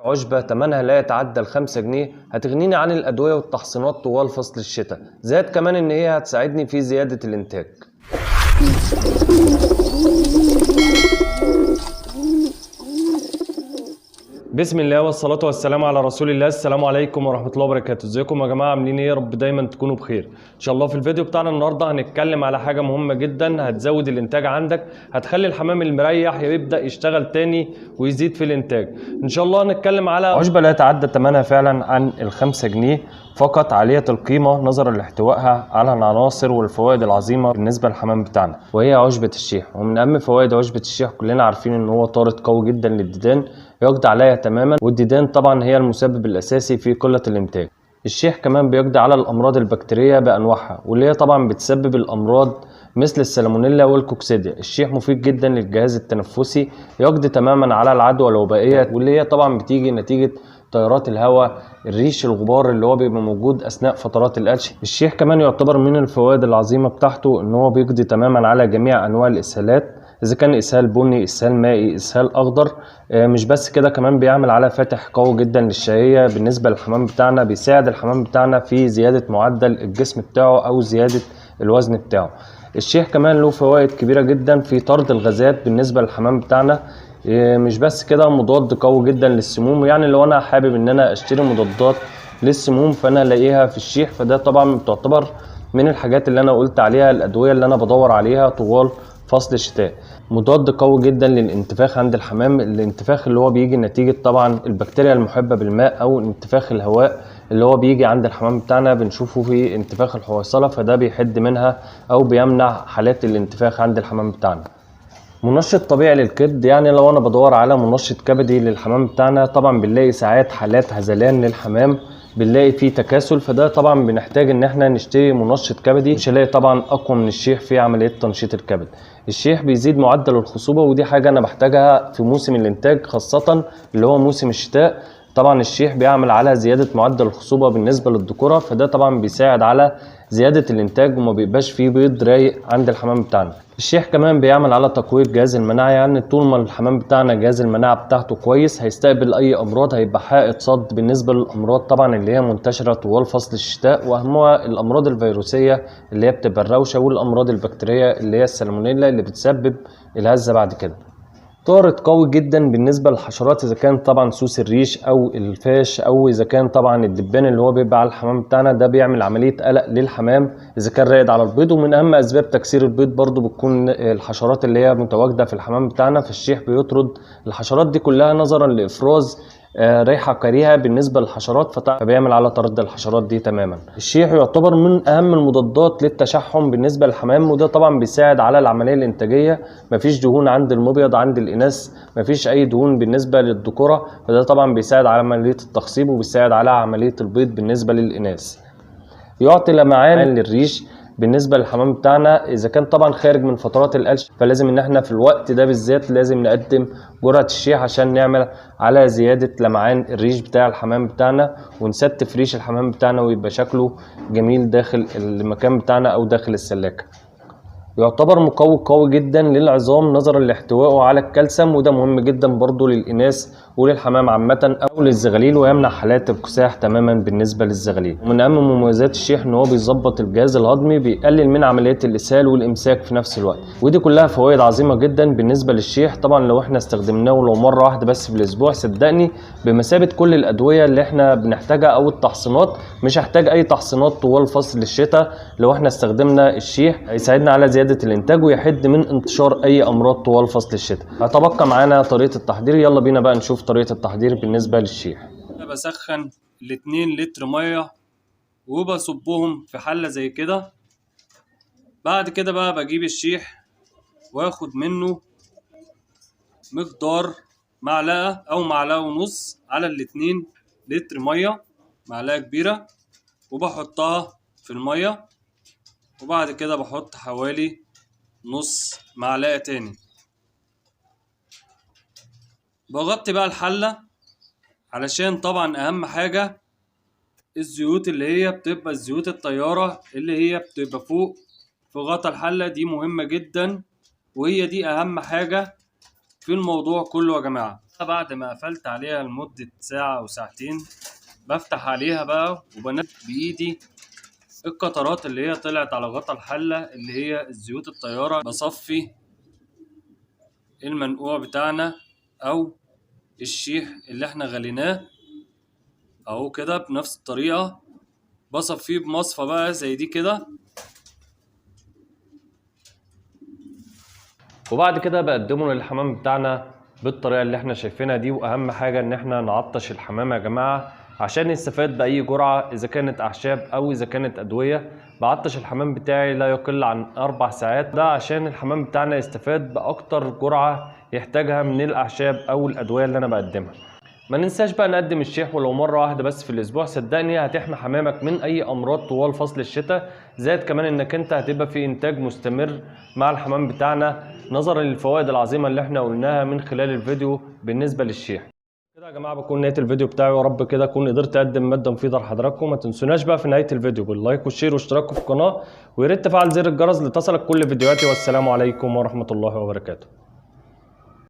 عشبة تمنها لا يتعدى ال5 جنيه هتغنيني عن الأدوية والتحصينات طوال فصل الشتاء، زائد كمان إن هي هتساعدني في زيادة الإنتاج. بسم الله والصلاة والسلام على رسول الله. السلام عليكم ورحمة الله وبركاته. ازيكم يا جماعة، عاملين ايه؟ يا رب دايما تكونوا بخير ان شاء الله. في الفيديو بتاعنا النهاردة هنتكلم على حاجة مهمة جدا هتزود الانتاج عندك، هتخلي الحمام المريح يبدأ يشتغل تاني ويزيد في الانتاج ان شاء الله. هنتكلم على عشبة لا يتعدى ثمنها فعلا عن ال5 جنيه فقط، عالية القيمة نظرا لاحتوائها على العناصر والفوائد العظيمة بالنسبة للحمام بتاعنا، وهي عشبة الشيح. ومن أهم فوائد عشبة الشيح كلنا عارفين إن هو طارد قوي جدا للديدان، يقضي عليها تماما، والديدان طبعا هي المسبب الأساسي في قلة الإنتاج. الشيح كمان بيقضي على الأمراض البكتيرية بأنواعها، واللي هي طبعا بتسبب الأمراض مثل السالمونيلا والكوكسيديا. الشيح مفيد جدا للجهاز التنفسي، يقضي تماما على العدوى الوبائية، واللي هي طبعا بتيجي نتيجة تيارات الهواء، الريش، الغبار اللي هو بيبقى موجود اثناء فترات القلش. الشيح كمان يعتبر من الفوائد العظيمه بتاعته ان هو بيقضي تماما على جميع انواع الاسهالات، اذا كان اسهال بني، اسهال مائي، اسهال اخضر. مش بس كده، كمان بيعمل على فاتح قوي جدا للشهيه بالنسبه للحمام بتاعنا، بيساعد الحمام بتاعنا في زياده معدل الجسم بتاعه او زياده الوزن بتاعه. الشيح كمان له فوائد كبيره جدا في طرد الغازات بالنسبه للحمام بتاعنا. مش بس كده، مضاد قوي جدا للسموم. يعني لو انا حابب ان انا اشتري مضادات للسموم فانا الاقيها في الشيح، فده طبعا تعتبر من الحاجات اللي انا قلت عليها الادويه اللي انا بدور عليها طوال فصل الشتاء. مضاد قوي جدا للانتفاخ عند الحمام، الانتفاخ اللي هو بيجي نتيجه طبعا البكتيريا المحبه بالماء او انتفاخ الهواء اللي هو بيجي عند الحمام بتاعنا، بنشوفه في انتفاخ الحويصله، فده بيحد منها او بيمنع حالات الانتفاخ عند الحمام بتاعنا. منشط طبيعي للكبد، يعني لو انا بدور على منشط كبدي للحمام بتاعنا طبعا بنلاقي ساعات حالات هذلان للحمام، بنلاقي فيه تكاسل، فده طبعا بنحتاج ان احنا نشتري منشط كبدي. مش هلاقي طبعا اقوى من الشيح في عمليه تنشيط الكبد. الشيح بيزيد معدل الخصوبه، ودي حاجه انا بحتاجها في موسم الانتاج خاصه اللي هو موسم الشتاء. طبعا الشيح بيعمل على زياده معدل الخصوبه بالنسبه للذكوره، فده طبعا بيساعد على زياده الانتاج وما بيبقاش فيه بيض رايق عند الحمام بتاعنا. الشيح كمان بيعمل على تقويه جهاز المناعه، يعني طول ما الحمام بتاعنا جهاز المناعه بتاعته كويس هيستقبل اي امراض، هيبقى حائط صد بالنسبه للامراض طبعا اللي هي منتشره طوال فصل الشتاء، واهمها الامراض الفيروسيه اللي هي بتبقى الروشه، والامراض البكتيريه اللي هي السالمونيلا اللي بتسبب الهزه بعد كده. طارد قوي جدا بالنسبه للحشرات، اذا كان طبعا سوس الريش او الفاش، او اذا كان طبعا الدبان اللي هو بيبقى على الحمام بتاعنا، ده بيعمل عمليه قلق للحمام اذا كان راقد على البيض. ومن اهم اسباب تكسير البيض برضو بتكون الحشرات اللي هي متواجده في الحمام بتاعنا، فالشيح بيطرد الحشرات دي كلها نظرا لافراز ريحه كريهه بالنسبه للحشرات، فبيعمل على طرد الحشرات دي تماما. الشيح يعتبر من اهم المضادات للتشحم بالنسبه للحمام، وده طبعا بيساعد على العمليه الانتاجيه. مفيش دهون عند المبيض، عند الاناث مفيش اي دهون بالنسبه للذكوره، فده طبعا بيساعد على عمليه التخصيب وبيساعد على عمليه البيض بالنسبه للاناث. يعطي لمعان للريش بالنسبه للحمام بتاعنا، اذا كان طبعا خارج من فترات القلش فلازم ان احنا في الوقت ده بالذات لازم نقدم جرعه الشيح عشان نعمل على زياده لمعان الريش بتاع الحمام بتاعنا، ونستف ريش الحمام بتاعنا ويبقى شكله جميل داخل المكان بتاعنا او داخل السلاكه. يعتبر مقوي قوي جدا للعظام نظرا لاحتوائه على الكالسيوم، وده مهم جدا برضو للإناث وللحمام عامة أو للزغاليل، ويمنع حالات الكساح تماما بالنسبة للزغاليل. ومن أهم مميزات الشيح إن هو بيظبط الجهاز الهضمي، بيقلل من عملية الإسهال والإمساك في نفس الوقت، ودي كلها فوائد عظيمة جدا بالنسبة للشيح. طبعا لو احنا استخدمناه ولو مرة واحدة بس في الأسبوع، صدقني بمثابة كل الأدوية اللي احنا بنحتاجها أو التحصينات، مش هحتاج أي تحصينات طوال فصل الشتاء. لو احنا استخدمنا الشيح هيساعدنا على زيادة الانتاج ويحد من انتشار اي امراض طوال فصل الشتاء. هتبقى معانا طريقه التحضير، يلا بينا بقى نشوف طريقه التحضير بالنسبه للشيح. انا بسخن 2 لتر ميه وبصبهم في حله زي كده. بعد كده بقى بجيب الشيح واخد منه مقدار معلقه او معلقه ونص على 2 لتر ميه، معلقه كبيره، وبحطها في الميه. وبعد كده بحط حوالي نص معلقة تاني. بغطي بقى الحلة علشان طبعا اهم حاجة الزيوت اللي هي بتبقى الزيوت الطيارة اللي هي بتبقى فوق في غطا الحلة، دي مهمة جدا، وهي دي اهم حاجة في الموضوع كله يا جماعة. بعد ما قفلت عليها لمدة ساعة أو ساعتين بفتح عليها بقى وبنزل بإيدي القطرات اللي هي طلعت على غطا الحلة اللي هي الزيوت الطيارة. بصفي المنقوع بتاعنا أو الشيح اللي احنا غليناه أهو كده بنفس الطريقة، بصفيه بمصفى بقى زي دي كده. وبعد كده بقدمه للحمام بتاعنا بالطريقه اللي احنا شايفينها دي. واهم حاجه ان احنا نعطش الحمام يا جماعه عشان يستفاد باي جرعه، اذا كانت اعشاب او اذا كانت ادويه. بعطش الحمام بتاعي لا يقل عن 4 ساعات، ده عشان الحمام بتاعنا يستفاد باكتر جرعه يحتاجها من الاعشاب او الادويه اللي انا بقدمها. ما ننساش بقى نقدم الشيح ولو مرة واحدة بس في الأسبوع، صدقني هتحمي حمامك من أي أمراض طوال فصل الشتاء. زائد كمان إنك أنت هتبقى في إنتاج مستمر مع الحمام بتاعنا، نظرا للفوائد العظيمة اللي إحنا قلناها من خلال الفيديو بالنسبة للشيح. كده يا جماعة بكون نهاية الفيديو بتاعي، ويا رب كده أكون قدرت أقدم مادة مفيدة لحضراتكم. ما تنسوناش بقى في نهاية الفيديو باللايك والشير واشتراككم في القناة، ويا ريت تفعل زر الجرس لتصلك كل فيديوهاتي. والسلام عليكم ورحمة الله وبركاته.